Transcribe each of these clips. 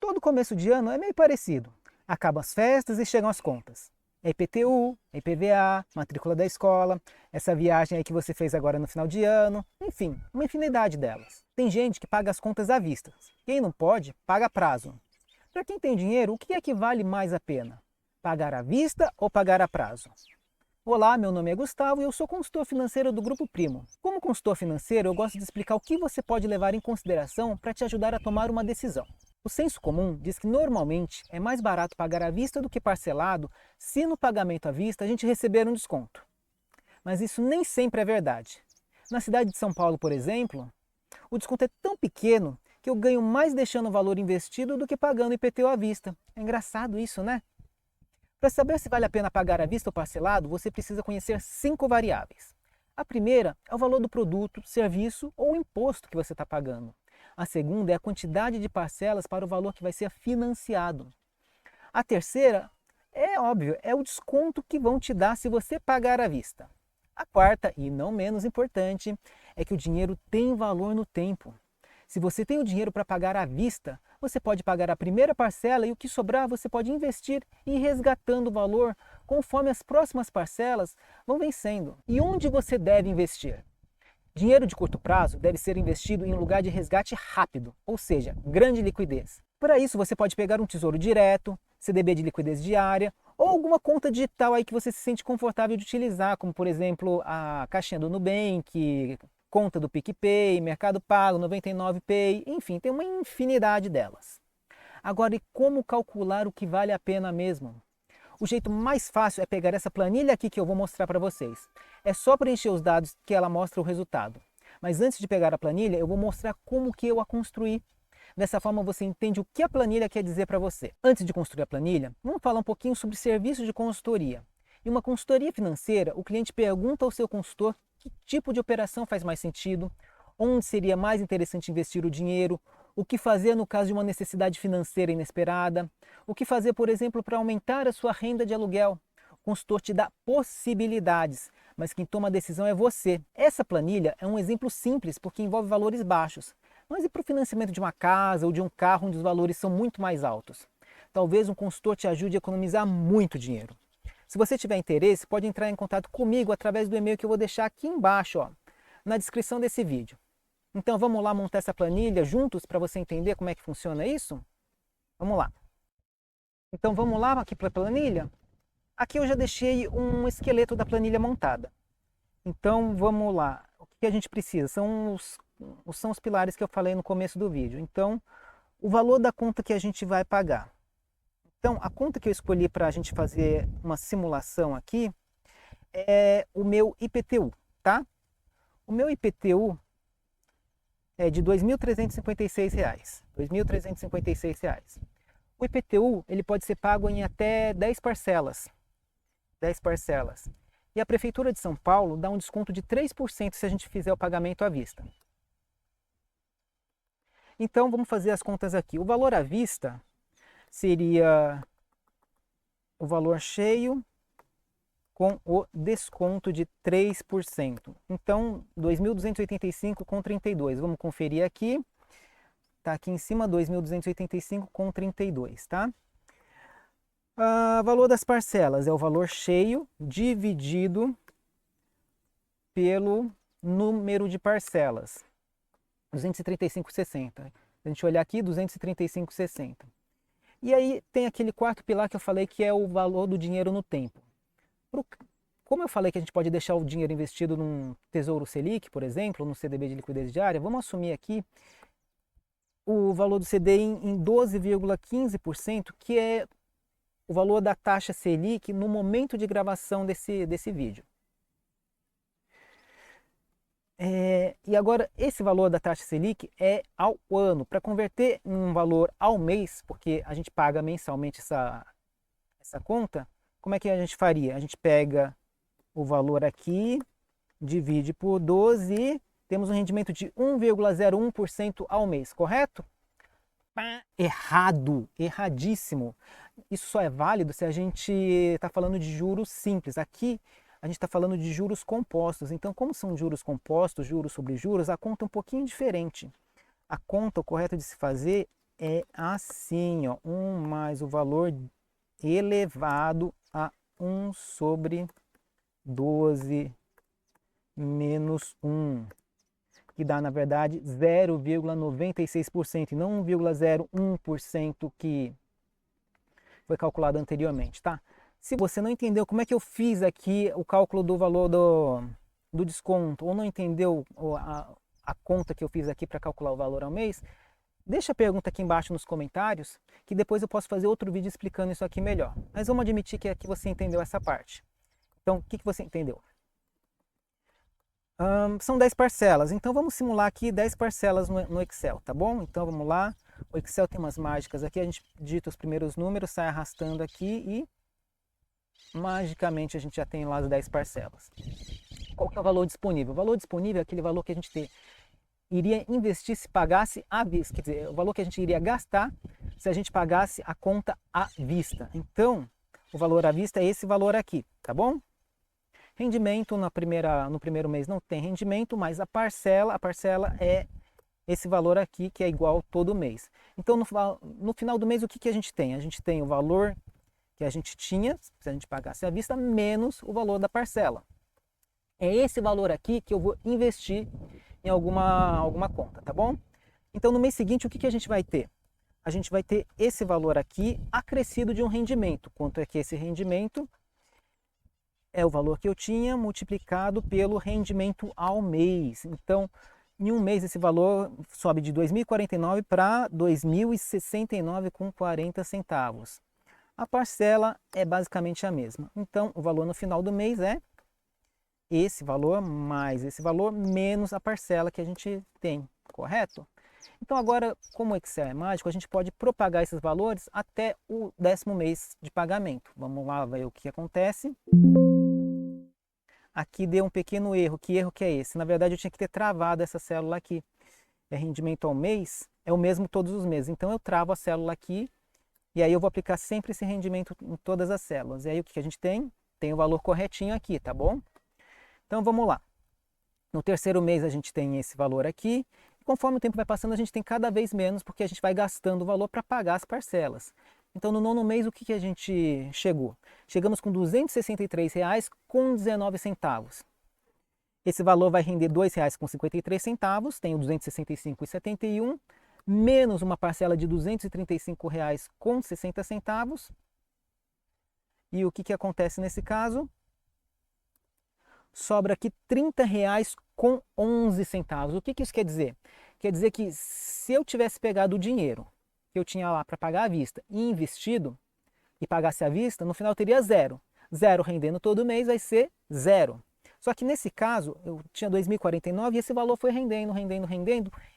Todo começo de ano é meio parecido. Acabam as festas e chegam as contas. É IPTU, é IPVA, matrícula da escola, essa viagem aí que você fez agora no final de ano, enfim, uma infinidade delas. Tem gente que paga as contas à vista. Quem não pode, paga a prazo. Para quem tem dinheiro, o que é que vale mais a pena? Pagar à vista ou pagar a prazo? Olá, meu nome é Gustavo e eu sou consultor financeiro do Grupo Primo. Como consultor financeiro, eu gosto de explicar o que você pode levar em consideração para te ajudar a tomar uma decisão. O senso comum diz que normalmente é mais barato pagar à vista do que parcelado se no pagamento à vista a gente receber um desconto. Mas isso nem sempre é verdade. Na cidade de São Paulo, por exemplo, o desconto é tão pequeno que eu ganho mais deixando o valor investido do que pagando IPTU à vista. É engraçado isso, né? Para saber se vale a pena pagar à vista ou parcelado, você precisa conhecer 5 variáveis. A primeira é o valor do produto, serviço ou imposto que você está pagando. A segunda é a quantidade de parcelas para o valor que vai ser financiado. A terceira, é óbvio, é o desconto que vão te dar se você pagar à vista. A quarta, e não menos importante, é que o dinheiro tem valor no tempo. Se você tem o dinheiro para pagar à vista, você pode pagar a primeira parcela e o que sobrar você pode investir e ir resgatando o valor conforme as próximas parcelas vão vencendo. E onde você deve investir? Dinheiro de curto prazo deve ser investido em um lugar de resgate rápido, ou seja, grande liquidez. Para isso você pode pegar um tesouro direto, CDB de liquidez diária ou alguma conta digital aí que você se sente confortável de utilizar, como por exemplo a caixinha do Nubank, conta do PicPay, Mercado Pago, 99Pay, enfim, tem uma infinidade delas. Agora, e como calcular o que vale a pena mesmo? O jeito mais fácil é pegar essa planilha aqui que eu vou mostrar para vocês. É só preencher os dados que ela mostra o resultado. Mas antes de pegar a planilha, eu vou mostrar como que eu a construí. Dessa forma você entende o que a planilha quer dizer para você. Antes de construir a planilha, vamos falar um pouquinho sobre serviços de consultoria. Em uma consultoria financeira, o cliente pergunta ao seu consultor que tipo de operação faz mais sentido, onde seria mais interessante investir o dinheiro, o que fazer no caso de uma necessidade financeira inesperada, o que fazer, por exemplo, para aumentar a sua renda de aluguel. O consultor te dá possibilidades, mas quem toma a decisão é você. Essa planilha é um exemplo simples porque envolve valores baixos. Mas e para o financiamento de uma casa ou de um carro onde os valores são muito mais altos? Talvez um consultor te ajude a economizar muito dinheiro. Se você tiver interesse, pode entrar em contato comigo através do e-mail que eu vou deixar aqui embaixo, ó, na descrição desse vídeo. Então vamos lá montar essa planilha juntos para você entender como é que funciona isso? Vamos lá. Então vamos lá aqui para a planilha. Aqui eu já deixei um esqueleto da planilha montada. Então vamos lá. O que a gente precisa? São os pilares que eu falei no começo do vídeo. Então, o valor da conta que a gente vai pagar. Então, a conta que eu escolhi para a gente fazer uma simulação aqui é o meu IPTU, tá? O meu IPTU é de R$ 2.356. R$ 2.356. O IPTU ele pode ser pago em até 10 parcelas. 10 parcelas. E a Prefeitura de São Paulo dá um desconto de 3% se a gente fizer o pagamento à vista. Então, vamos fazer as contas aqui. O valor à vista seria o valor cheio com o desconto de 3%. Então, 2.285,32. Vamos conferir aqui. Está aqui em cima, 2.285,32, tá? O valor das parcelas é o valor cheio dividido pelo número de parcelas. 235,60. A gente olhar aqui, 235,60. E aí tem aquele quarto pilar que eu falei que é o valor do dinheiro no tempo. Como eu falei que a gente pode deixar o dinheiro investido num Tesouro Selic, por exemplo, no CDB de liquidez diária, vamos assumir aqui o valor do CDI em 12,15%, que é o valor da taxa Selic no momento de gravação desse vídeo. E agora, esse valor da taxa Selic é ao ano. Para converter em um valor ao mês, porque a gente paga mensalmente essa conta, como é que a gente faria? A gente pega o valor aqui, divide por 12 e temos um rendimento de 1,01% ao mês, correto? Errado, erradíssimo. Isso só é válido se a gente está falando de juros simples. Aqui a gente está falando de juros compostos. Então, como são juros compostos, juros sobre juros, a conta é um pouquinho diferente. A conta, o correto de se fazer é assim, ó, 1 mais o valor elevado a 1 sobre 12 menos 1, que dá, na verdade, 0,96% e não 1,01% que foi calculado anteriormente, tá? Se você não entendeu como é que eu fiz aqui o cálculo do valor do desconto, ou não entendeu a conta que eu fiz aqui para calcular o valor ao mês, deixa a pergunta aqui embaixo nos comentários, que depois eu posso fazer outro vídeo explicando isso aqui melhor. Mas vamos admitir que aqui você entendeu essa parte. Então, o que você entendeu? São 10 parcelas, então vamos simular aqui 10 parcelas no Excel, tá bom? Então vamos lá, o Excel tem umas mágicas aqui, a gente digita os primeiros números, sai arrastando aqui e magicamente a gente já tem lá as 10 parcelas. Qual que é o valor disponível? O valor disponível é aquele valor que a gente iria investir se pagasse à vista, quer dizer, o valor que a gente iria gastar se a gente pagasse a conta à vista. Então, o valor à vista é esse valor aqui, tá bom? Rendimento no primeiro mês não tem rendimento, mas a parcela é esse valor aqui, que é igual todo mês. Então, no final do mês, o que a gente tem? A gente tem o valor que a gente tinha, se a gente pagasse à vista, menos o valor da parcela. É esse valor aqui que eu vou investir em alguma conta, tá bom? Então, no mês seguinte, o que a gente vai ter? A gente vai ter esse valor aqui acrescido de um rendimento. Quanto é que esse rendimento? É o valor que eu tinha multiplicado pelo rendimento ao mês. Então, em um mês esse valor sobe de 2.049 para 2.069,40 centavos. A parcela é basicamente a mesma. Então, o valor no final do mês é esse valor mais esse valor menos a parcela que a gente tem, correto? Então agora, como o Excel é mágico, a gente pode propagar esses valores até o 10º mês de pagamento. Vamos lá ver o que acontece. Aqui deu um pequeno erro. Que erro que é esse? Na verdade eu tinha que ter travado essa célula aqui. É rendimento ao mês, é o mesmo todos os meses. Então eu travo a célula aqui e aí eu vou aplicar sempre esse rendimento em todas as células. E aí o que a gente tem? Tem o valor corretinho aqui, tá bom? Então vamos lá. No 3º mês a gente tem esse valor aqui. E conforme o tempo vai passando a gente tem cada vez menos porque a gente vai gastando o valor para pagar as parcelas. Então no 9º mês o que a gente chegou? Chegamos com R$ 263,19. Esse valor vai render R$ 2,53, tenho R$ 265,71, menos uma parcela de R$ 235,60. E o que acontece nesse caso? Sobra aqui R$ 30,11. O que isso quer dizer? Quer dizer que se eu tivesse pegado o dinheiro que eu tinha lá para pagar à vista e investido, e pagasse à vista, no final eu teria zero. Zero rendendo todo mês vai ser zero. Só que nesse caso, eu tinha 2.049 e esse valor foi rendendo,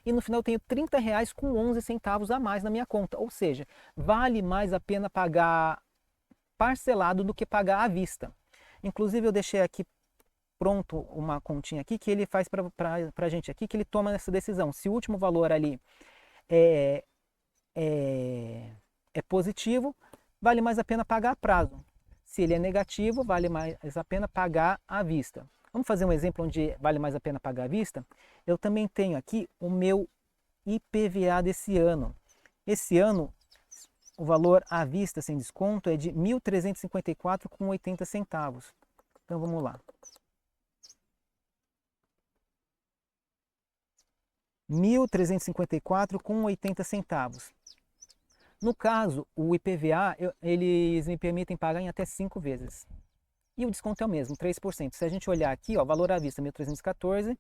e no final eu tenho R$ 30,11 a mais na minha conta. Ou seja, vale mais a pena pagar parcelado do que pagar à vista. Inclusive eu deixei aqui pronto uma continha aqui que ele faz para a gente aqui, que ele toma essa decisão. Se o último valor ali é positivo, vale mais a pena pagar a prazo. Se ele é negativo, vale mais a pena pagar à vista. Vamos fazer um exemplo onde vale mais a pena pagar à vista? Eu também tenho aqui o meu IPVA desse ano. Esse ano, o valor à vista sem desconto é de R$ 1.354,80. Então vamos lá. R$ 1.354,80. No caso, o IPVA, eles me permitem pagar em até 5 vezes. E o desconto é o mesmo, 3%. Se a gente olhar aqui, ó, valor à vista 1.314,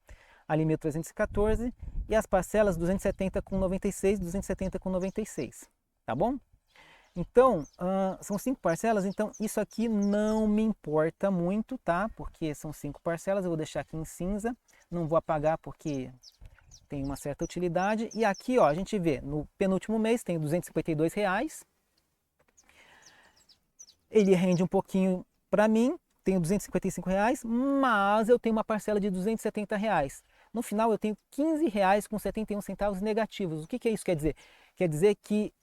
ali 1.314 e as parcelas 270,96, 270,96, tá bom? Então, são 5 parcelas, então isso aqui não me importa muito, tá? Porque são 5 parcelas, eu vou deixar aqui em cinza, não vou apagar porque tem uma certa utilidade. E aqui, ó, a gente vê, no penúltimo mês tem R$ 252. Ele rende um pouquinho para mim, tenho R$ 255, mas eu tenho uma parcela de R$ 270. No final eu tenho R$ 15,71 negativos. O que isso quer dizer? Quer dizer que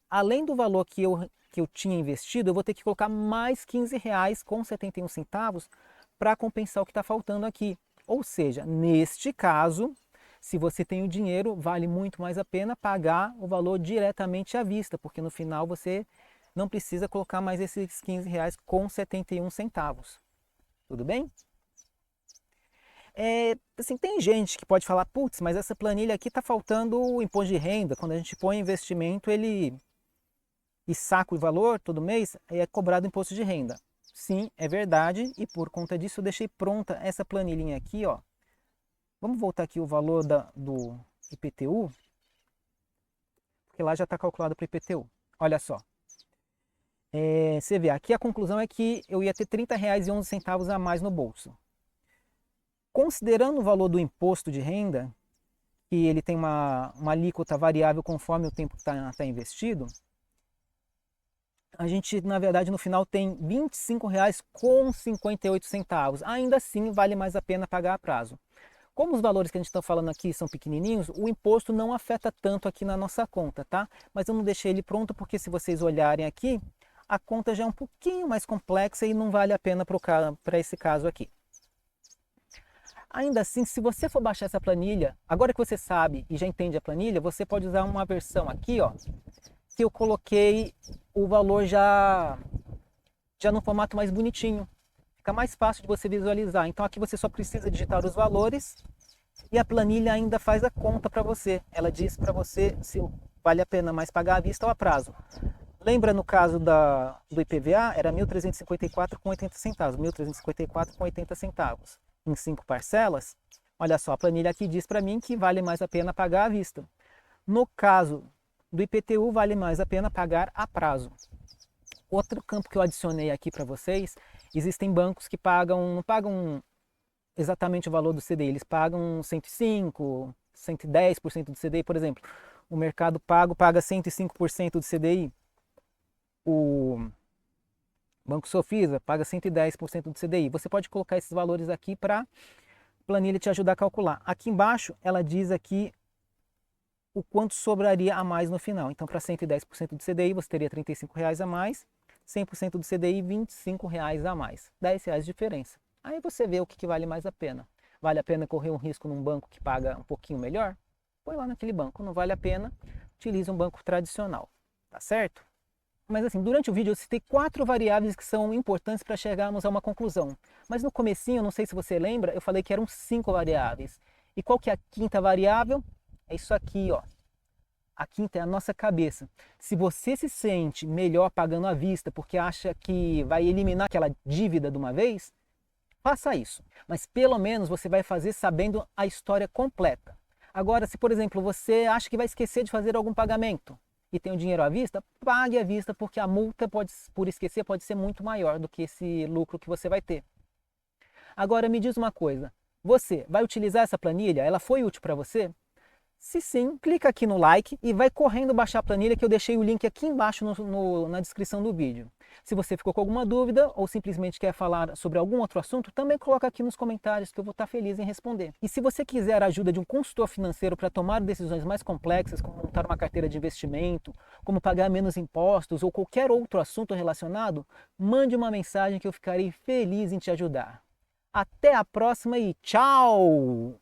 além do valor que eu tinha investido, eu vou ter que colocar mais R$ 15,71 para compensar o que está faltando aqui. Ou seja, neste caso, Se você tem o dinheiro, vale muito mais a pena pagar o valor diretamente à vista, porque no final você não precisa colocar mais esses R$ 15,71. Tudo bem? Assim, tem gente que pode falar, putz, mas essa planilha aqui está faltando o imposto de renda. Quando a gente põe investimento, e saca o valor todo mês, é cobrado imposto de renda. Sim, é verdade, e por conta disso eu deixei pronta essa planilhinha aqui, ó. Vamos voltar aqui o valor do IPTU, porque lá já está calculado para o IPTU. Olha só. Você vê, aqui a conclusão é que eu ia ter R$ 30,11 a mais no bolso. Considerando o valor do imposto de renda, que ele tem uma alíquota variável conforme o tempo que está investido, a gente, na verdade, no final tem R$ 25,58. Ainda assim, vale mais a pena pagar a prazo. Como os valores que a gente está falando aqui são pequenininhos, o imposto não afeta tanto aqui na nossa conta, tá? Mas eu não deixei ele pronto porque se vocês olharem aqui, a conta já é um pouquinho mais complexa e não vale a pena para esse caso aqui. Ainda assim, se você for baixar essa planilha, agora que você sabe e já entende a planilha, você pode usar uma versão aqui, ó, que eu coloquei o valor já no formato mais bonitinho. Fica mais fácil de você visualizar. Então aqui você só precisa digitar os valores e a planilha ainda faz a conta para você. Ela diz para você se vale a pena mais pagar à vista ou a prazo. Lembra no caso do IPVA? Era R$ 1.354,80. R$ 1.354,80. Em 5 parcelas. Olha só, a planilha aqui diz para mim que vale mais a pena pagar à vista. No caso do IPTU, vale mais a pena pagar a prazo. Outro campo que eu adicionei aqui para vocês, existem bancos que não pagam exatamente o valor do CDI, eles pagam 105%, 110% do CDI, por exemplo. O Mercado Pago paga 105% do CDI, o Banco Sofisa paga 110% do CDI. Você pode colocar esses valores aqui para a planilha te ajudar a calcular. Aqui embaixo ela diz aqui o quanto sobraria a mais no final. Então, para 110% do CDI, você teria R$ 35,00 a mais, 100% do CDI, R$ 25,00 a mais. R$ 10,00 de diferença. Aí você vê o que vale mais a pena. Vale a pena correr um risco num banco que paga um pouquinho melhor? Põe lá naquele banco. Não vale a pena, utilize um banco tradicional. Tá certo? Mas assim, durante o vídeo eu citei 4 variáveis que são importantes para chegarmos a uma conclusão. Mas no comecinho, não sei se você lembra, eu falei que eram 5 variáveis. E qual que é a quinta variável? É isso aqui, ó. A quinta é a nossa cabeça. Se você se sente melhor pagando à vista porque acha que vai eliminar aquela dívida de uma vez, faça isso. Mas pelo menos você vai fazer sabendo a história completa. Agora, se por exemplo você acha que vai esquecer de fazer algum pagamento e tem o dinheiro à vista, pague à vista porque a multa por esquecer pode ser muito maior do que esse lucro que você vai ter. Agora me diz uma coisa, você vai utilizar essa planilha? Ela foi útil para você? Se sim, clica aqui no like e vai correndo baixar a planilha que eu deixei o link aqui embaixo na descrição do vídeo. Se você ficou com alguma dúvida ou simplesmente quer falar sobre algum outro assunto, também coloca aqui nos comentários que eu vou estar feliz em responder. E se você quiser a ajuda de um consultor financeiro para tomar decisões mais complexas, como montar uma carteira de investimento, como pagar menos impostos ou qualquer outro assunto relacionado, mande uma mensagem que eu ficarei feliz em te ajudar. Até a próxima e tchau!